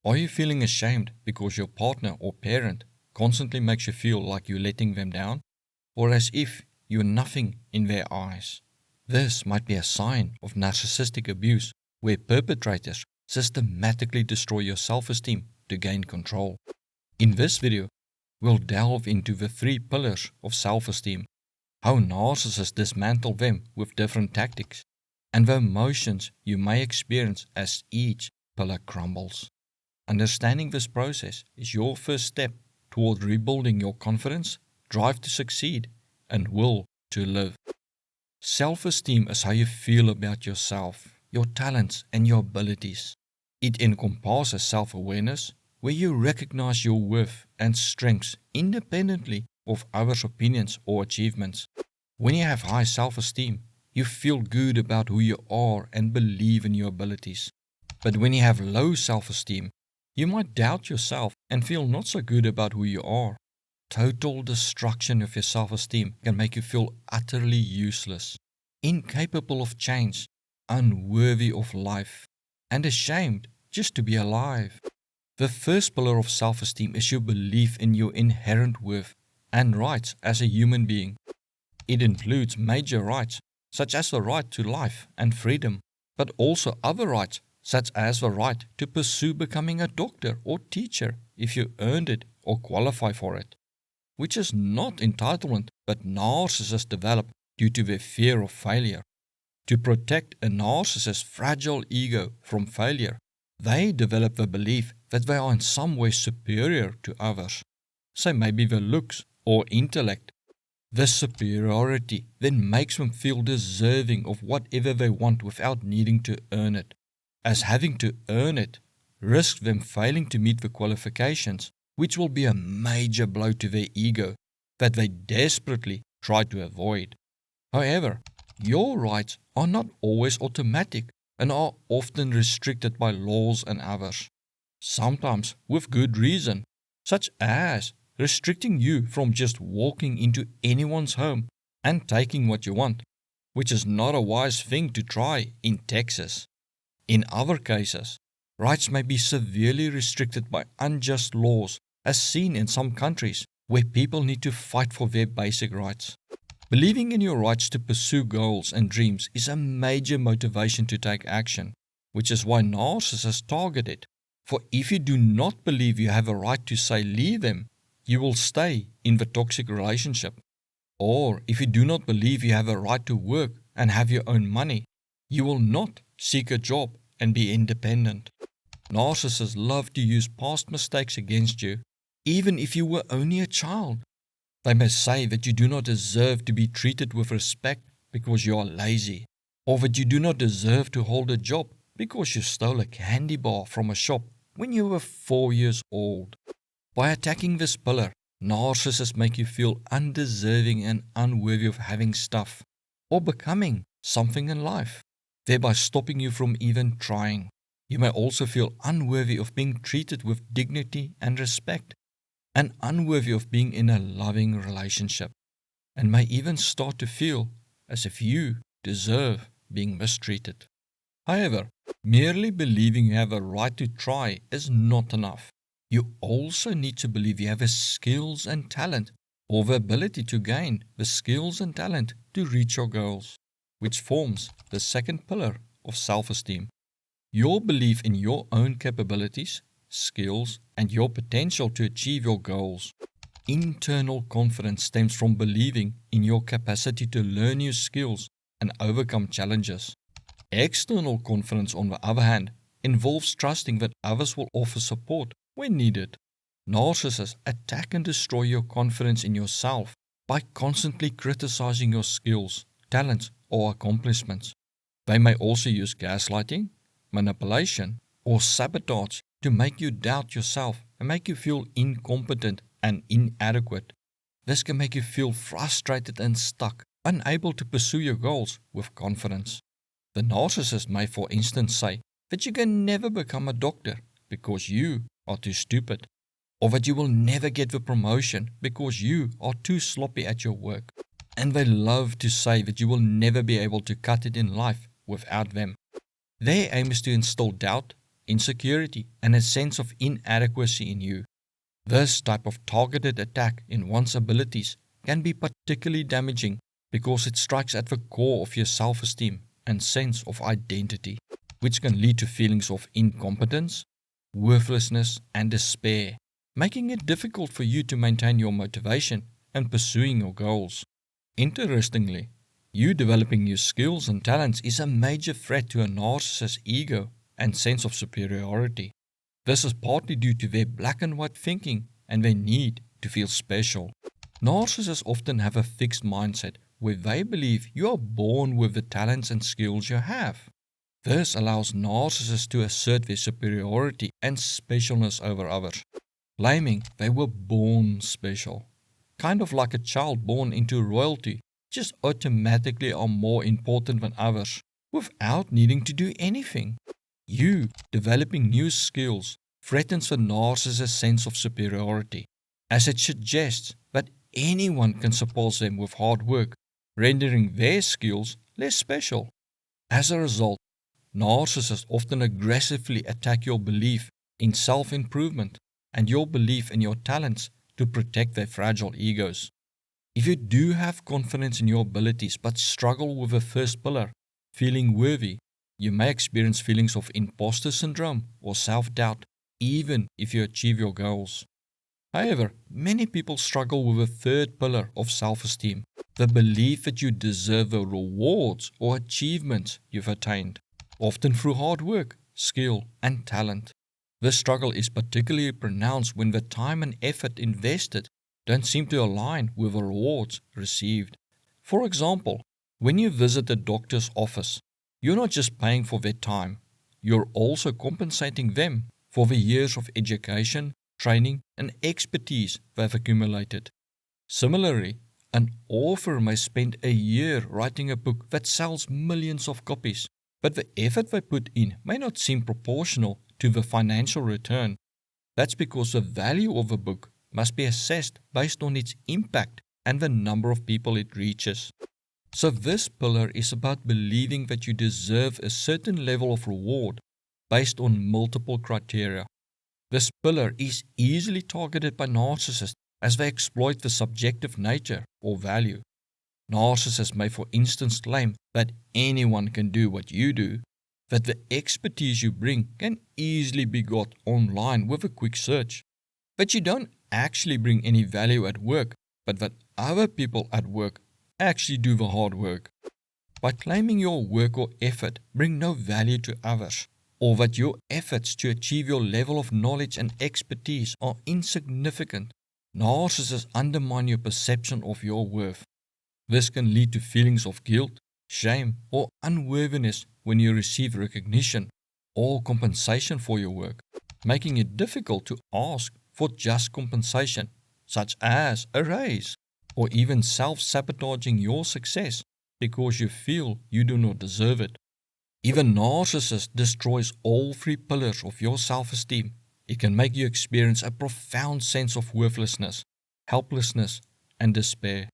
Are you feeling ashamed because your partner or parent constantly makes you feel like you're letting them down, or as if you're nothing in their eyes? This might be a sign of narcissistic abuse, where perpetrators systematically destroy your self-esteem to gain control. In this video, we'll delve into the 3 pillars of self-esteem, how narcissists dismantle them with different tactics, and the emotions you may experience as each pillar crumbles. Understanding this process is your first step toward rebuilding your confidence, drive to succeed, and will to live. Self-esteem is how you feel about yourself, your talents, and your abilities. It encompasses self-awareness, where you recognize your worth and strengths independently of others' opinions or achievements. When you have high self-esteem, you feel good about who you are and believe in your abilities. But when you have low self-esteem, you might doubt yourself and feel not so good about who you are. Total destruction of your self-esteem can make you feel utterly useless, incapable of change, unworthy of life, and ashamed just to be alive. The first pillar of self-esteem is your belief in your inherent worth and rights as a human being. It includes major rights, such as the right to life and freedom, but also other rights, such as the right to pursue becoming a doctor or teacher if you earned it or qualify for it, which is not entitlement but narcissists develop due to their fear of failure. To protect a narcissist's fragile ego from failure, they develop the belief that they are in some way superior to others, say maybe their looks or intellect. This superiority then makes them feel deserving of whatever they want without needing to earn it, as having to earn it risks them failing to meet the qualifications, which will be a major blow to their ego that they desperately try to avoid. However, your rights are not always automatic and are often restricted by laws and others, sometimes with good reason, such as restricting you from just walking into anyone's home and taking what you want, which is not a wise thing to try in Texas. In other cases, rights may be severely restricted by unjust laws, as seen in some countries where people need to fight for their basic rights. Believing in your rights to pursue goals and dreams is a major motivation to take action, which is why narcissists target it. For if you do not believe you have a right to say leave them, you will stay in the toxic relationship. Or if you do not believe you have a right to work and have your own money, you will not seek a job and be independent. Narcissists love to use past mistakes against you, even if you were only a child. They may say that you do not deserve to be treated with respect because you are lazy, or that you do not deserve to hold a job because you stole a candy bar from a shop when you were 4 years old. By attacking this pillar, narcissists make you feel undeserving and unworthy of having stuff or becoming something in life, thereby stopping you from even trying. You may also feel unworthy of being treated with dignity and respect, and unworthy of being in a loving relationship, and may even start to feel as if you deserve being mistreated. However, merely believing you have a right to try is not enough. You also need to believe you have the skills and talent, or the ability to gain the skills and talent to reach your goals, which forms the second pillar of self-esteem. Your belief in your own capabilities, skills, and your potential to achieve your goals. Internal confidence stems from believing in your capacity to learn new skills and overcome challenges. External confidence, on the other hand, involves trusting that others will offer support when needed. Narcissists attack and destroy your confidence in yourself by constantly criticizing your skills, talents, or accomplishments. They may also use gaslighting, manipulation, or sabotage to make you doubt yourself and make you feel incompetent and inadequate. This can make you feel frustrated and stuck, unable to pursue your goals with confidence. The narcissist may, for instance, say that you can never become a doctor because you are too stupid, or that you will never get the promotion because you are too sloppy at your work. And they love to say that you will never be able to cut it in life without them. Their aim is to instill doubt, insecurity, and a sense of inadequacy in you. This type of targeted attack in one's abilities can be particularly damaging because it strikes at the core of your self-esteem and sense of identity, which can lead to feelings of incompetence, worthlessness, and despair, making it difficult for you to maintain your motivation and pursuing your goals. Interestingly, you developing new skills and talents is a major threat to a narcissist's ego and sense of superiority. This is partly due to their black and white thinking and their need to feel special. Narcissists often have a fixed mindset where they believe you are born with the talents and skills you have. This allows narcissists to assert their superiority and specialness over others, claiming they were born special. Kind of like a child born into royalty, just automatically are more important than others without needing to do anything. You developing new skills threatens the narcissist's sense of superiority, as it suggests that anyone can surpass them with hard work, rendering their skills less special. As a result, narcissists often aggressively attack your belief in self-improvement and your belief in your talents to protect their fragile egos. If you do have confidence in your abilities but struggle with the first pillar, feeling worthy, you may experience feelings of imposter syndrome or self-doubt even if you achieve your goals. However, many people struggle with the third pillar of self-esteem, the belief that you deserve the rewards or achievements you've attained, often through hard work, skill, and talent. This struggle is particularly pronounced when the time and effort invested don't seem to align with the rewards received. For example, when you visit a doctor's office, you're not just paying for their time, you're also compensating them for the years of education, training, and expertise they've accumulated. Similarly, an author may spend a year writing a book that sells millions of copies, but the effort they put in may not seem proportional to the financial return. That's because the value of a book must be assessed based on its impact and the number of people it reaches. So this pillar is about believing that you deserve a certain level of reward based on multiple criteria. This pillar is easily targeted by narcissists as they exploit the subjective nature or value. Narcissists may, for instance, claim that anyone can do what you do, that the expertise you bring can easily be got online with a quick search, that you don't actually bring any value at work, but that other people at work actually do the hard work. By claiming your work or effort bring no value to others, or that your efforts to achieve your level of knowledge and expertise are insignificant, narcissists undermine your perception of your worth. This can lead to feelings of guilt, shame, or unworthiness when you receive recognition or compensation for your work, making it difficult to ask for just compensation, such as a raise, or even self-sabotaging your success because you feel you do not deserve it. Even narcissist destroys all three pillars of your self-esteem. It can make you experience a profound sense of worthlessness, helplessness, and despair.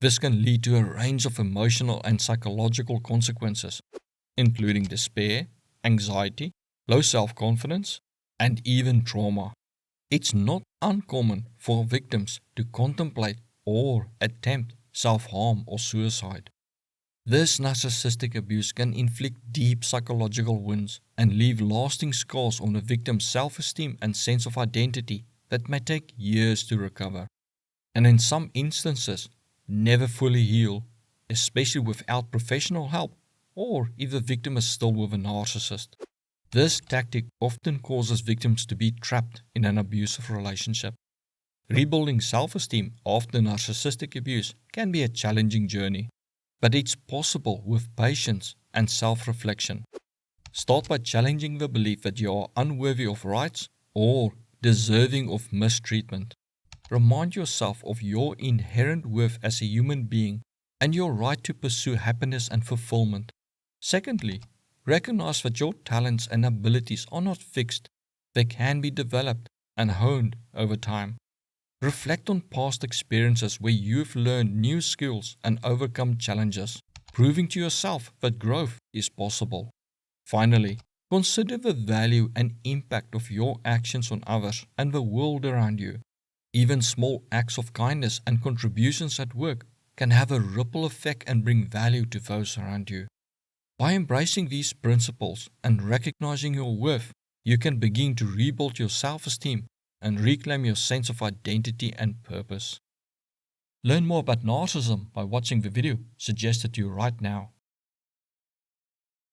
This can lead to a range of emotional and psychological consequences, including despair, anxiety, low self-confidence, and even trauma. It's not uncommon for victims to contemplate or attempt self-harm or suicide. This narcissistic abuse can inflict deep psychological wounds and leave lasting scars on the victim's self-esteem and sense of identity that may take years to recover, and in some instances, never fully heal, especially without professional help or if the victim is still with a narcissist. This tactic often causes victims to be trapped in an abusive relationship. Rebuilding self-esteem after narcissistic abuse can be a challenging journey, but it's possible with patience and self-reflection. Start by challenging the belief that you are unworthy of rights or deserving of mistreatment. Remind yourself of your inherent worth as a human being and your right to pursue happiness and fulfillment. Secondly, recognize that your talents and abilities are not fixed. They can be developed and honed over time. Reflect on past experiences where you've learned new skills and overcome challenges, proving to yourself that growth is possible. Finally, Consider the value and impact of your actions on others and the world around you. Even small acts of kindness and contributions at work can have a ripple effect and bring value to those around you. By embracing these principles and recognizing your worth, you can begin to rebuild your self-esteem and reclaim your sense of identity and purpose. Learn more about narcissism by watching the video suggested to you right now.